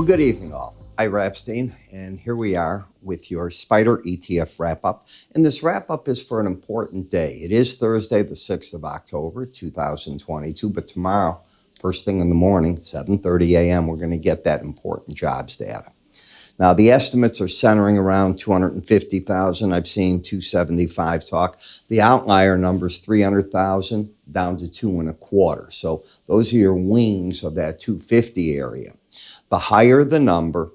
Well, good evening, all. Ira Epstein, and here we are with your SPDR ETF wrap-up. And this wrap-up is for an important day. It is Thursday, the 6th of October, 2022, but tomorrow, first thing in the morning, 7:30 a.m., we're going to get that important jobs data. Now, the estimates are centering around 250,000. I've seen 275 talk. The outlier number is 300,000 down to 2.25. So those are your wings of that 250 area. The higher the number,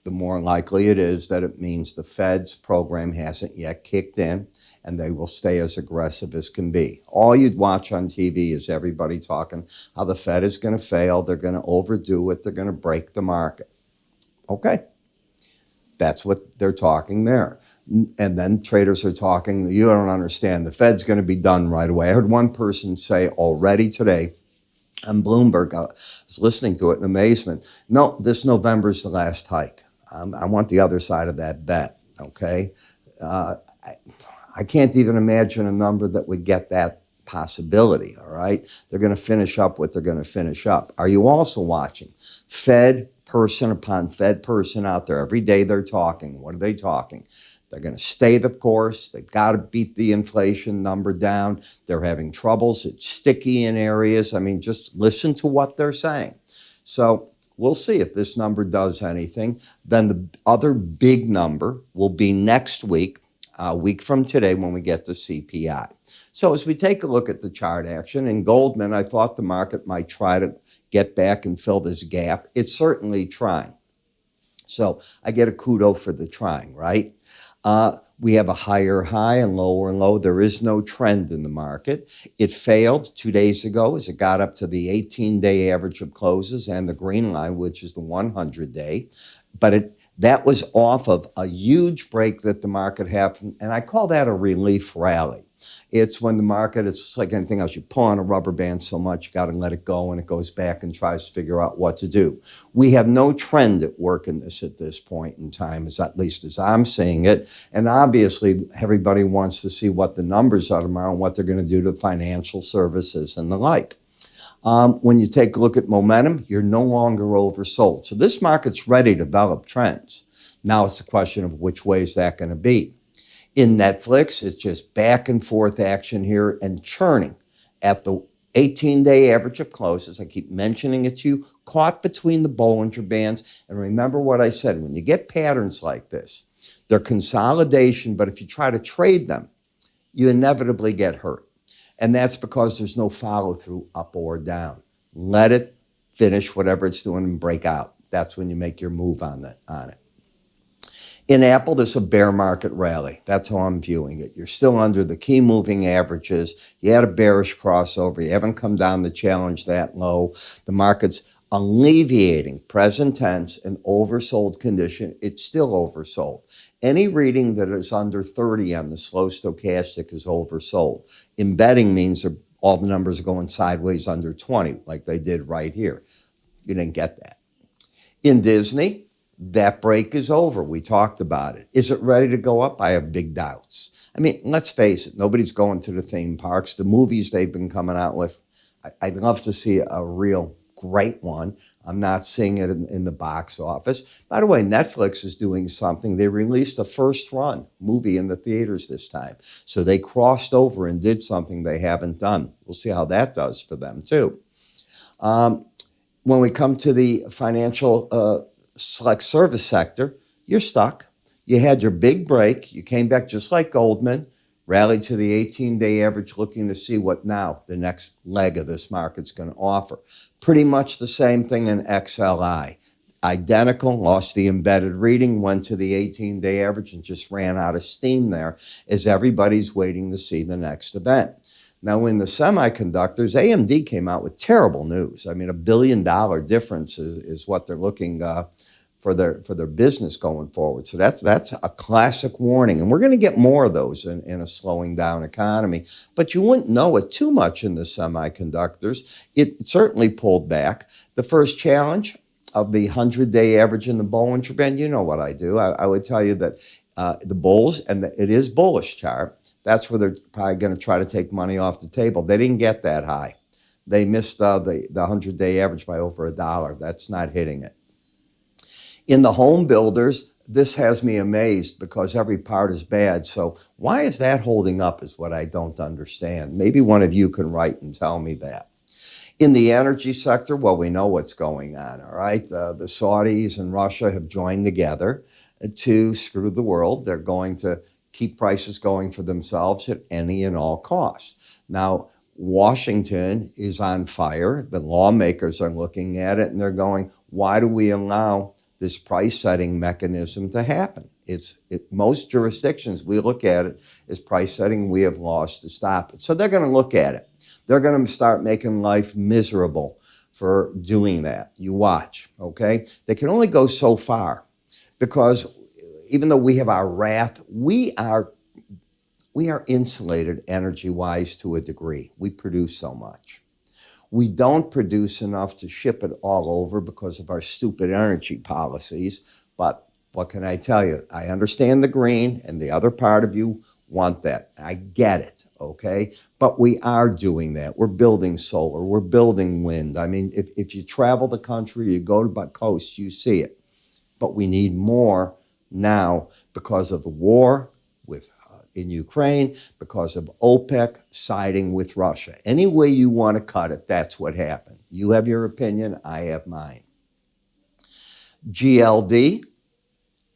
the more likely it is that it means the Fed's program hasn't yet kicked in and they will stay as aggressive as can be. All you'd watch on TV is everybody talking how the Fed is going to fail, they're going to overdo it, they're going to break the market. Okay. That's what they're talking there. And then traders are talking, you don't understand, the Fed's going to be done right away. I heard one person say already today on Bloomberg, I was listening to it in amazement, no, this November is the last hike. I want the other side of that bet, okay? I can't even imagine a number that would get that possibility, all right? They're going to finish up what they're going to finish up. Are you also watching? Fed person upon Fed person out there. Every day they're talking. What are they talking? They're going to stay the course. They've got to beat the inflation number down. They're having troubles. It's sticky in areas. I mean, just listen to what they're saying. So we'll see if this number does anything. Then the other big number will be next week, a week from today when we get to CPI. So as we take a look at the chart action, in Goldman, I thought the market might try to get back and fill this gap. It's certainly trying. So I get a kudo for the trying, right? We have a higher high and low. There is no trend in the market. It failed 2 days ago as it got up to the 18-day average of closes and the green line, which is the 100-day. But that was off of a huge break that the market happened, and I call that a relief rally. It's when the market, it's just like anything else. You pull on a rubber band so much, you got to let it go, and it goes back and tries to figure out what to do. We have no trend at work in this at this point in time, at least as I'm seeing it. And obviously, everybody wants to see what the numbers are tomorrow and what they're going to do to financial services and the like. When you take a look at momentum, you're no longer oversold. So this market's ready to develop trends. Now it's the question of which way is that going to be. In Netflix, it's just back and forth action here and churning at the 18-day average of closes. I keep mentioning it to you, caught between the Bollinger Bands. And remember what I said, when you get patterns like this, they're consolidation, but if you try to trade them, you inevitably get hurt. And that's because there's no follow-through up or down. Let it finish whatever it's doing and break out. That's when you make your move on it. In Apple, there's a bear market rally. That's how I'm viewing it. You're still under the key moving averages. You had a bearish crossover. You haven't come down to challenge that low. The market's alleviating, present tense, an oversold condition. It's still oversold. Any reading that is under 30 on the slow stochastic is oversold. Embedding means all the numbers are going sideways under 20, like they did right here. You didn't get that. In Disney, that break is over. We talked about it. Is it ready to go up? I have big doubts. I mean, let's face it. Nobody's going to the theme parks. The movies they've been coming out with, I'd love to see a real great one. I'm not seeing it in the box office. By the way, Netflix is doing something. They released a first-run movie in the theaters this time. So they crossed over and did something they haven't done. We'll see how that does for them, too. When we come to the financial select service sector, you're stuck. You had your big break. You came back just like Goldman, rallied to the 18-day average, looking to see what now the next leg of this market's going to offer. Pretty much the same thing in XLI. Identical, lost the embedded reading, went to the 18-day average and just ran out of steam there as everybody's waiting to see the next event. Now, in the semiconductors, AMD came out with terrible news. I mean, $1 billion difference is what they're looking for their business going forward. So that's a classic warning. And we're going to get more of those in a slowing down economy. But you wouldn't know it too much in the semiconductors. It certainly pulled back. The first challenge of the 100-day average in the Bollinger Band, you know what I do. I would tell you that the bulls, and it is bullish chart, that's where they're probably going to try to take money off the table. They didn't get that high. They missed the 100-day average by over $1. That's not hitting it. In the home builders, this has me amazed because every part is bad. So why is that holding up is what I don't understand. Maybe one of you can write and tell me that. In the energy sector, well, we know what's going on, all right? The Saudis and Russia have joined together to screw the world. They're going to keep prices going for themselves at any and all costs. Now, Washington is on fire. The lawmakers are looking at it and they're going, why do we allow this price setting mechanism to happen? Most jurisdictions, we look at it as price setting, we have laws to stop it. So they're going to look at it. They're going to start making life miserable for doing that. You watch, okay? They can only go so far because even though we have our wrath, we are insulated energy-wise to a degree. We produce so much. We don't produce enough to ship it all over because of our stupid energy policies. But what can I tell you? I understand the green, and the other part of you want that. I get it, okay? But we are doing that. We're building solar. We're building wind. I mean, if you travel the country, you go to the coast, you see it. But we need more now because of the war in Ukraine, because of OPEC siding with Russia. Any way you want to cut it, that's what happened. You have your opinion, I have mine. GLD,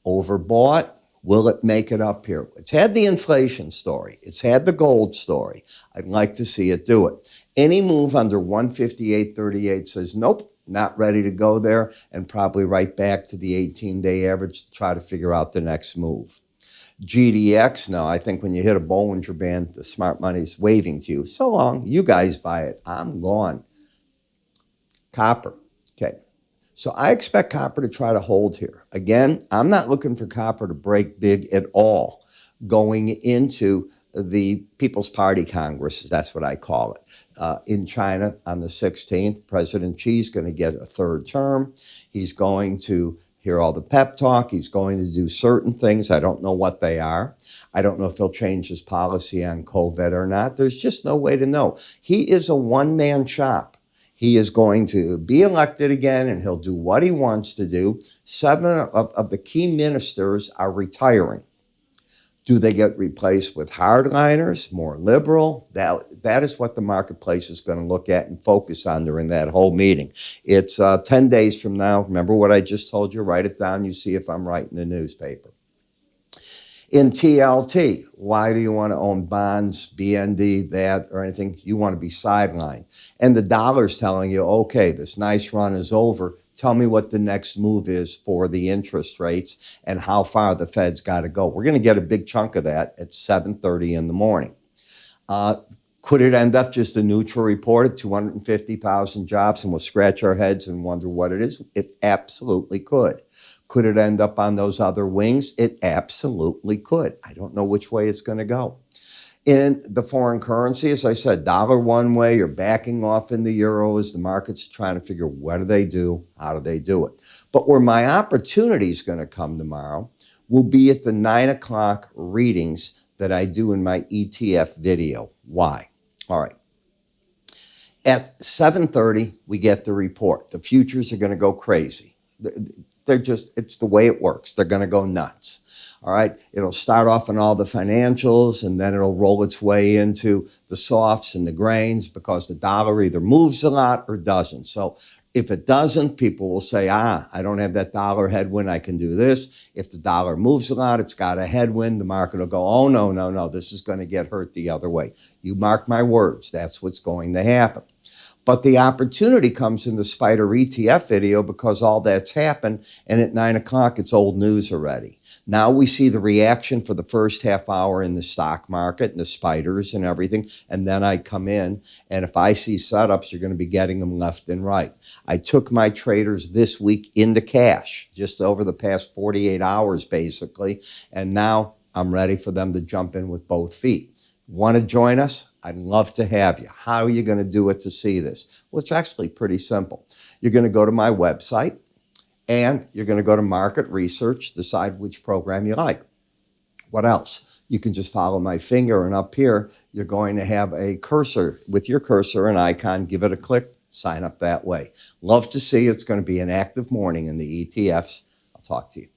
overbought. Will it make it up here? It's had the inflation story. It's had the gold story. I'd like to see it do it. Any move under 158.38 says, nope, not ready to go there, and probably right back to the 18-day average to try to figure out the next move. GDX, no, I think when you hit a Bollinger Band, the smart money's waving to you. So long, you guys buy it. I'm gone. Copper, okay. So I expect copper to try to hold here. Again, I'm not looking for copper to break big at all going into the People's Party Congress, that's what I call it. In China on the 16th, President Xi's going to get a third term. He's going to hear all the pep talk. He's going to do certain things. I don't know what they are. I don't know if he'll change his policy on COVID or not. There's just no way to know. He is a one-man shop. He is going to be elected again, and he'll do what he wants to do. 7 of the key ministers are retiring. Do they get replaced with hardliners, more liberal? That is what the marketplace is going to look at and focus on during that whole meeting. It's 10 days from now. Remember what I just told you? Write it down. You see if I'm right in the newspaper. In TLT, why do you want to own bonds, BND, that, or anything? You want to be sidelined. And the dollar's telling you, okay, this nice run is over. Tell me what the next move is for the interest rates and how far the Fed's got to go. We're going to get a big chunk of that at 7:30 in the morning. Could it end up just a neutral report at 250,000 jobs and we'll scratch our heads and wonder what it is? It absolutely could. Could it end up on those other wings? It absolutely could. I don't know which way it's going to go. In the foreign currency, as I said, dollar one way, you're backing off in the euro as the market's trying to figure what do they do, how do they do it. But where my opportunity is going to come tomorrow will be at the 9 o'clock readings that I do in my ETF video. Why? All right. At 7:30, we get the report. The futures are going to go crazy. It's the way it works. They're going to go nuts. All right, it'll start off on all the financials, and then it'll roll its way into the softs and the grains because the dollar either moves a lot or doesn't. So if it doesn't, people will say, I don't have that dollar headwind, I can do this. If the dollar moves a lot, it's got a headwind, the market will go, oh, no, this is going to get hurt the other way. You mark my words, that's what's going to happen. But the opportunity comes in the Spider ETF video because all that's happened, and at 9 o'clock, it's old news already. Now we see the reaction for the first half hour in the stock market and the spiders and everything, and then I come in, and if I see setups, you're going to be getting them left and right. I took my traders this week into cash, just over the past 48 hours, basically, and now I'm ready for them to jump in with both feet. Want to join us? I'd love to have you. How are you going to do it to see this? Well, it's actually pretty simple. You're going to go to my website, and you're going to go to market research, decide which program you like. What else? You can just follow my finger, and up here, you're going to have a cursor. With your cursor, an icon, give it a click, sign up that way. Love to see you. It's going to be an active morning in the ETFs. I'll Talk to you.